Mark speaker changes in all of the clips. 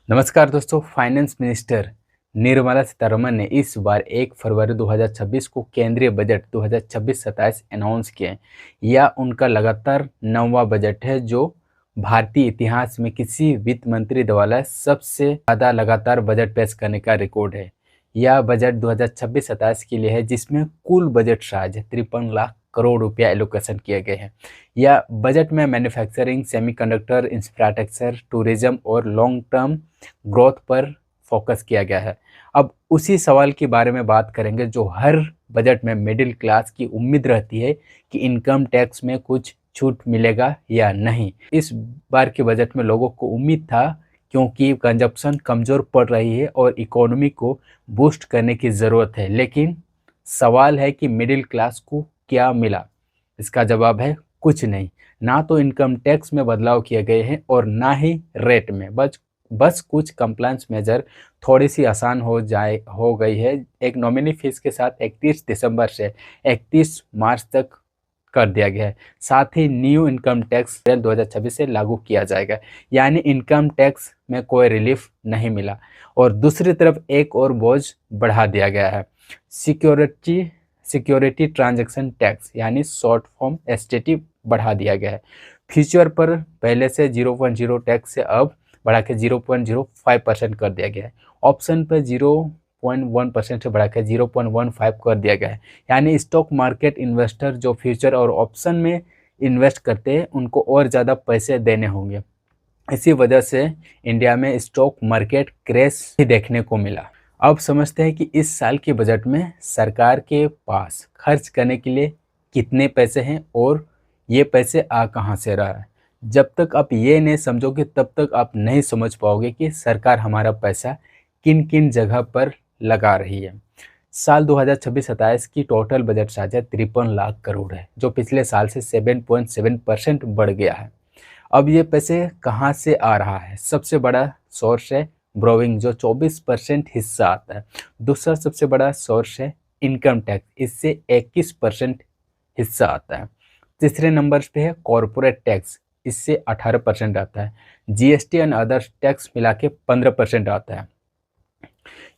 Speaker 1: नमस्कार दोस्तों। Finance minister Nirmala Sitharaman ने इस बार 1 फरवरी 2026 को केंद्रीय बजट 2026-27 अनाउंस किए हैं। यह उनका लगातार 9वां बजट है जो भारतीय इतिहास में किसी वित्त मंत्री द्वारा सबसे ज़्यादा लगातार बजट पेश करने का रिकॉर्ड है। यह बजट 2026-27 के लिए है जिसमें कुल बजट साझ 53 लाख करोड़ रुपया एलोकेशन किए गए हैं। यह बजट में मैन्युफैक्चरिंग, सेमीकंडक्टर, इंफ्रास्ट्रक्चर, टूरिज्म और लॉन्ग टर्म ग्रोथ पर फोकस किया गया है। अब उसी सवाल के बारे में बात करेंगे जो हर बजट में मिडिल क्लास की उम्मीद रहती है कि इनकम टैक्स में कुछ छूट मिलेगा या नहीं। इस बार के बजट में लोगों को उम्मीद था क्योंकि कंजप्शन कमज़ोर पड़ रही है और इकोनॉमी को बूस्ट करने की ज़रूरत है। लेकिन सवाल है कि मिडिल क्लास को क्या मिला? इसका जवाब है कुछ नहीं। ना तो इनकम टैक्स में बदलाव किए गए हैं और ना ही रेट में। बस कुछ कंप्लायंस मेजर थोड़ी सी आसान हो गई है। एक नॉमिनी फीस के साथ 31 दिसंबर से 31 मार्च तक कर दिया गया है। साथ ही न्यू इनकम टैक्स 2026 से लागू किया जाएगा, यानी इनकम टैक्स में कोई रिलीफ नहीं मिला। और दूसरी तरफ एक और बोझ बढ़ा दिया गया है। सिक्योरिटी ट्रांजैक्शन टैक्स यानी शॉर्ट फॉर्म एसटीटी बढ़ा दिया गया है। फ्यूचर पर पहले से 0.0 टैक्स से अब बढ़ा के 0.05% कर दिया गया है। ऑप्शन पर 0.1% से बढ़ा के 0.15 कर दिया गया है। यानी स्टॉक मार्केट इन्वेस्टर जो फ्यूचर और ऑप्शन में इन्वेस्ट करते हैं उनको और ज़्यादा पैसे देने होंगे। इसी वजह से इंडिया में स्टॉक मार्केट क्रैश भी देखने को मिला। अब समझते हैं कि इस साल के बजट में सरकार के पास खर्च करने के लिए कितने पैसे हैं और ये पैसे आ कहाँ से रहा है। जब तक आप ये नहीं समझोगे तब तक आप नहीं समझ पाओगे कि सरकार हमारा पैसा किन किन जगह पर लगा रही है। साल 2026-27 की टोटल बजट साझा 53 लाख करोड़ है जो पिछले साल से 7.7% बढ़ गया है। अब ये पैसे कहाँ से आ रहा है? सबसे बड़ा सोर्स है ब्रोइंग जो 24% हिस्सा आता है। दूसरा सबसे बड़ा सोर्स है इनकम टैक्स, इससे 21% हिस्सा आता है। तीसरे नंबर पे है कॉरपोरेट टैक्स, इससे 18% आता है। जीएसटी एंड अदर टैक्स मिला के 15% आता है।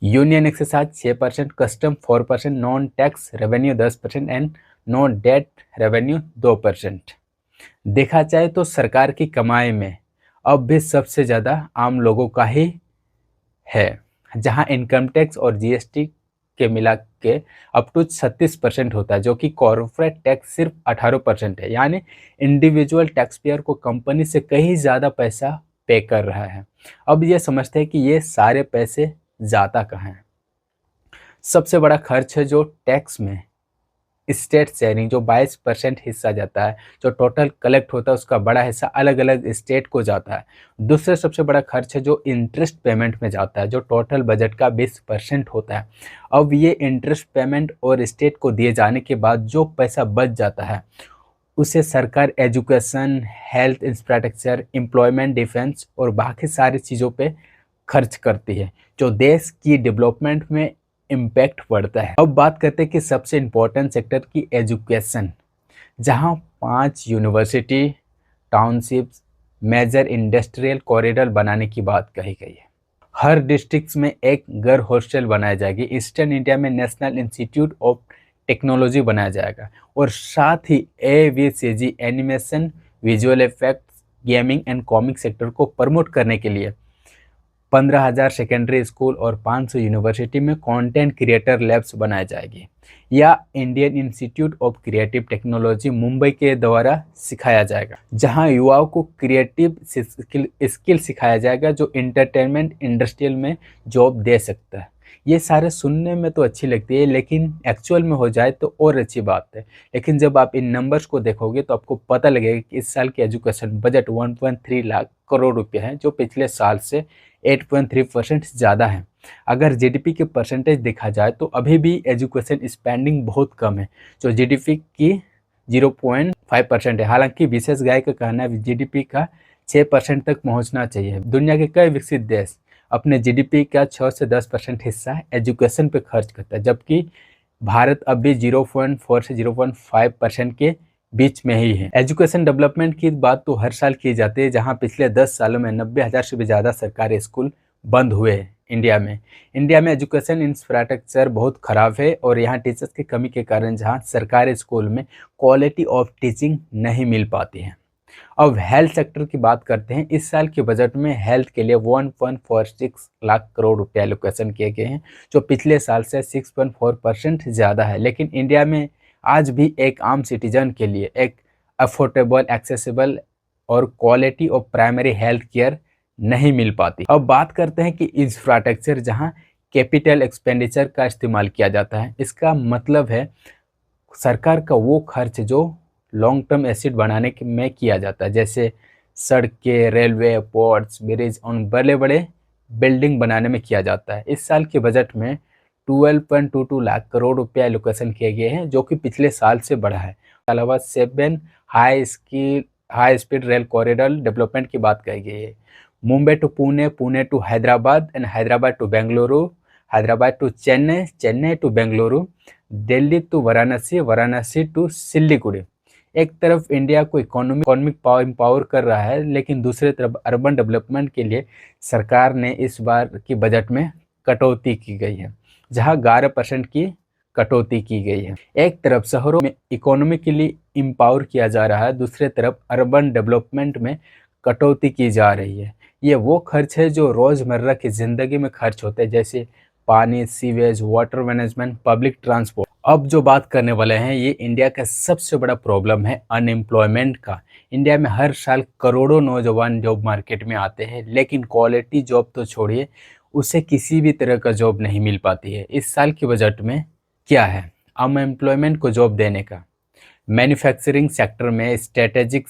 Speaker 1: Union excise 6%, custom 4%, non tax revenue 10% and non debt revenue 2%। देखा जाए तो सरकार की कमाई में अब भी सबसे ज़्यादा आम लोगों का ही है, जहां इनकम टैक्स और जीएसटी के मिला के अप टू 36% होता है, जो कि कॉर्पोरेट टैक्स सिर्फ 18% है। यानी इंडिविजुअल टैक्स पेयर को कंपनी से कहीं ज़्यादा पैसा पे कर रहा है। अब ये समझते हैं कि ये सारे पैसे जाता कहाँ है। सबसे बड़ा खर्च है जो टैक्स में स्टेट शेयरिंग, जो 22% हिस्सा जाता है। जो टोटल कलेक्ट होता है उसका बड़ा हिस्सा अलग अलग स्टेट को जाता है। दूसरा सबसे बड़ा खर्च है जो इंटरेस्ट पेमेंट में जाता है, जो टोटल बजट का 20% होता है। अब ये इंटरेस्ट पेमेंट और स्टेट को दिए जाने के बाद जो पैसा बच जाता है उसे सरकार education, health, infrastructure, employment, defence और बाकी सारी चीज़ों पे खर्च करती है, जो देश की डेवलपमेंट में इम्पैक्ट पड़ता है। अब बात करते हैं कि सबसे इम्पोर्टेंट सेक्टर की एजुकेशन, जहां 5 university, townships, major industrial corridor बनाने की बात कही गई है। हर डिस्ट्रिक्ट में एक गर्ल हॉस्टल बनाया जाएगी। ईस्टर्न इंडिया में नेशनल इंस्टीट्यूट ऑफ टेक्नोलॉजी बनाया जाएगा। और साथ ही AVCG animation, visual effects, gaming and comic sector को प्रमोट करने के लिए 15,000 सेकेंडरी स्कूल और 500 यूनिवर्सिटी में कंटेंट क्रिएटर लैब्स बनाए जाएगी। या Indian institute of creative technology Mumbai के द्वारा सिखाया जाएगा, जहां युवाओं को क्रिएटिव स्किल सिखाया जाएगा जो एंटरटेनमेंट इंडस्ट्रियल में जॉब दे सकता है। ये सारे सुनने में तो अच्छी लगती है, लेकिन एक्चुअल में हो जाए तो और अच्छी बात है। लेकिन जब आप इन नंबर्स को देखोगे तो आपको पता लगेगा कि इस साल की एजुकेशन बजट 1.3 लाख करोड़ रुपये है, जो पिछले साल से 8.3% ज़्यादा है। अगर जीडीपी के परसेंटेज देखा जाए तो अभी भी एजुकेशन स्पेंडिंग बहुत कम है, जो जीडीपी की 0.5% है। हालांकि विशेषज्ञ का कहना है जीडीपी का 6% तक पहुंचना चाहिए। दुनिया के कई विकसित देश अपने जीडीपी का 6 से 10% हिस्सा एजुकेशन पे खर्च करता है, जबकि भारत अब भी 0.4 से 0.5% के बीच में ही है। एजुकेशन डेवलपमेंट की बात तो हर साल की जाती है, जहां पिछले 10 सालों में 90,000 से भी ज़्यादा सरकारी स्कूल बंद हुए हैं इंडिया में एजुकेशन इंफ्रास्ट्रक्चर बहुत ख़राब है और यहाँ टीचर्स की कमी के कारण जहाँ सरकारी स्कूल में क्वालिटी ऑफ टीचिंग नहीं मिल पाती है। अब हेल्थ सेक्टर की बात करते हैं। इस साल के बजट में हेल्थ के लिए 1.46 लाख करोड़ रुपए एलोकेशन किए गए हैं, जो पिछले साल से 6.4% ज़्यादा है। लेकिन इंडिया में आज भी एक आम सिटीजन के लिए एक अफोर्डेबल, एक्सेसिबल और quality of primary health care नहीं मिल पाती। अब बात करते हैं कि इंफ्रास्ट्रक्चर जहां कैपिटल एक्सपेंडिचर का इस्तेमाल किया जाता है, इसका मतलब है सरकार का वो खर्च जो लॉन्ग टर्म एसेट बनाने में किया जाता है, जैसे सड़कें, रेलवे, पोर्ट्स, ब्रिज और बड़े बड़े बिल्डिंग बनाने में किया जाता है। इस साल के बजट में 12.22 लाख करोड़ रुपया एलोकेशन किए गए हैं, जो कि पिछले साल से बढ़ा है। अलावा 7 high speed rail corridor development की बात कही गई है। Mumbai to Pune, Pune to Hyderabad and Hyderabad to Bengaluru, Hyderabad to Chennai, Chennai to Bengaluru, Delhi to Varanasi, Varanasi to Siliguri. एक तरफ इंडिया को इकोनॉमिक पावर कर रहा है, लेकिन दूसरी तरफ अर्बन डेवलपमेंट के लिए सरकार ने इस बार की बजट में कटौती की गई है, जहां 11% की कटौती की गई है। एक तरफ शहरों में इकोनॉमिकली एम्पावर किया जा रहा है, दूसरी तरफ अर्बन डेवलपमेंट में कटौती की जा रही है। ये वो खर्च है जो रोज़मर्रा की ज़िंदगी में खर्च होते हैं, जैसे पानी, sewage, water management, public transport. अब जो बात करने वाले हैं, ये इंडिया का सबसे बड़ा प्रॉब्लम है अनएम्प्लॉयमेंट का। इंडिया में हर साल करोड़ों नौजवान जॉब मार्केट में आते हैं, लेकिन क्वालिटी जॉब तो छोड़िए, उसे किसी भी तरह का जॉब नहीं मिल पाती है। इस साल के बजट में क्या है अनएम्प्लॉयमेंट को जॉब देने का? मैन्युफैक्चरिंग सेक्टर में स्ट्रेटेजिक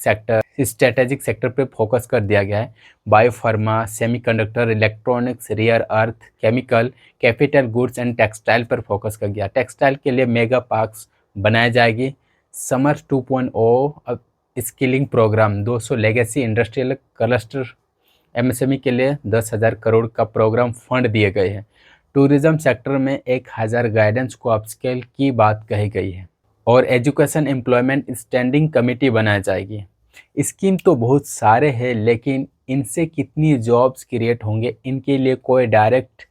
Speaker 1: सेक्टर पे फोकस कर दिया गया है। Biopharma, semiconductor, electronics, rare earth, chemical, capital goods and textile पर फोकस कर गया। टेक्सटाइल के लिए मेगा पार्क्स बनाई जाएगी। समर 2.0 skilling programme, 200 legacy industrial cluster, MSME के लिए 10,000 करोड़ का प्रोग्राम फंड दिए गए हैं। टूरिज्म सेक्टर में 1,000 गाइडेंस को अपस्केल की बात कही गई है और एजुकेशन एम्प्लॉयमेंट स्टैंडिंग कमेटी बनाई जाएगी। स्कीम तो बहुत सारे हैं, लेकिन इनसे कितनी जॉब्स क्रिएट होंगे, इनके लिए कोई डायरेक्ट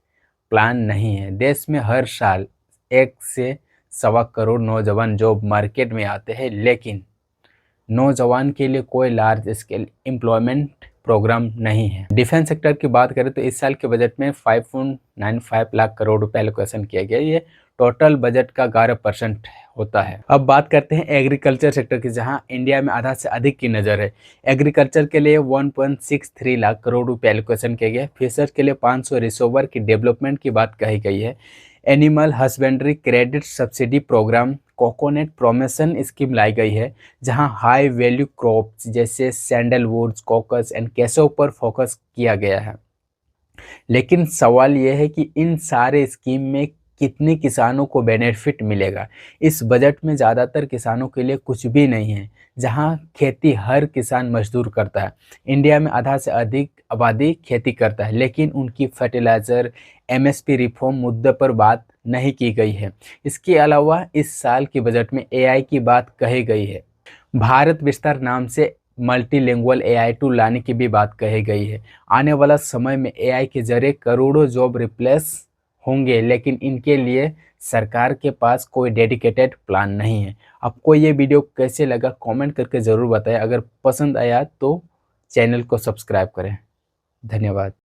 Speaker 1: प्लान नहीं है। देश में हर साल 1 से 1.25 करोड़ नौजवान जॉब मार्केट में आते हैं, लेकिन नौजवान के लिए कोई लार्ज स्केल एम्प्लॉयमेंट प्रोग्राम नहीं है। डिफेंस सेक्टर की बात करें तो इस साल के बजट में 5.95 लाख करोड़ रुपए एलोकेशन किया गया। ये टोटल बजट का 11% होता है। अब बात करते हैं एग्रीकल्चर सेक्टर की, जहां इंडिया में आधा से अधिक की नज़र है। एग्रीकल्चर के लिए 1.63 लाख करोड़ रुपए एलोकेशन किया गया। फिशर्स के लिए 500 रिसोवर की डेवलपमेंट की बात कही गई है। Animal husbandry credit subsidy programme, coconut promotion scheme लाई गई है, जहां हाई वैल्यू क्रॉप्स जैसे सैंडलवुड, कोकस एंड केसव पर फोकस किया गया है। लेकिन सवाल यह है कि इन सारे स्कीम में कितने किसानों को बेनिफिट मिलेगा। इस बजट में ज़्यादातर किसानों के लिए कुछ भी नहीं है, जहां खेती हर किसान मजदूर करता है। इंडिया में आधा से अधिक आबादी खेती करता है, लेकिन उनकी फर्टिलाइज़र, एमएसपी रिफॉर्म मुद्दे पर बात नहीं की गई है। इसके अलावा इस साल के बजट में एआई की बात कही गई है। भारत विस्तार नाम से मल्टीलिंगुअल एआई टूल लाने की भी बात कही गई है। आने वाला समय में एआई के जरिए करोड़ों जॉब रिप्लेस होंगे, लेकिन इनके लिए सरकार के पास कोई डेडिकेटेड प्लान नहीं है। आपको ये वीडियो कैसे लगा कमेंट करके ज़रूर बताएं। अगर पसंद आया तो चैनल को सब्सक्राइब करें। धन्यवाद।